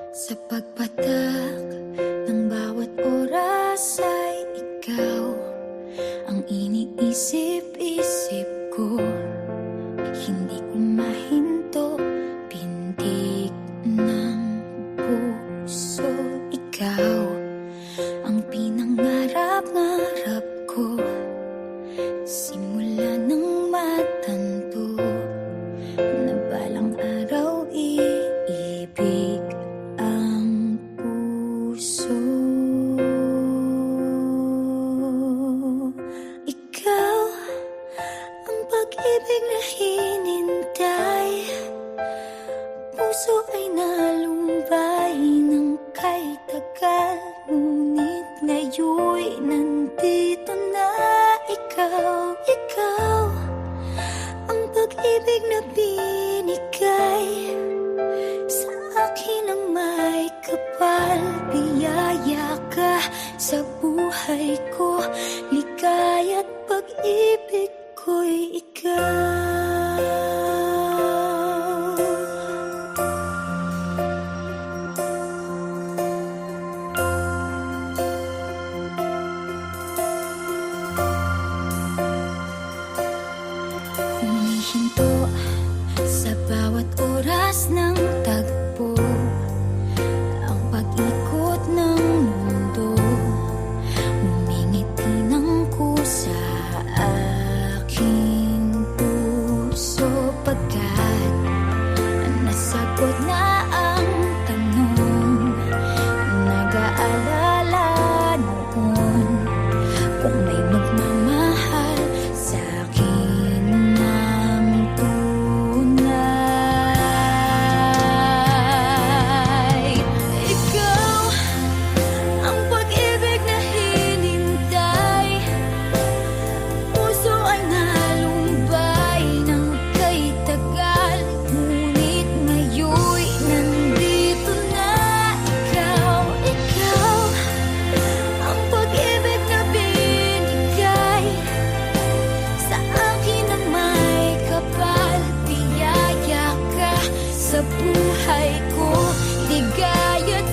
Sa pagpatak ng bawat oras ay ikaw ang iniisip-isip ko. Hindi ko mahinto, pintig ng puso. Ikaw ang pinangarap-ngarap ko, simula ng matanto na balang araw iibig ang puso. Ikaw ang pag-ibig na hinintay, puso ay nalumbay ng kay tagal, ngunit ngayon'y nandito na ikaw. Ikaw ang pag-ibig na binigay sa akin ang may kapal. Biyaya ka sa buhay ko, ligaya't pag-ibig ko'y ikaw. Humihinto sa bawat oras ng tagpo, ang pag-ikot ng mundo, ngumingiti ng kusa aking puso. Pagkat nasagot na ang tanong, nag-aalala noon kung may magmamahal sa'kin ng tunay. Ikaw ang pag-ibig na hinintay, puso ay nalumbay ng kay tagal, ngunit ngayon'y nandito na ikaw. Ikaw ang pag-ibig na binigay sa akin ang may kapal. Biyaya ka sa buhay ko, ligaya't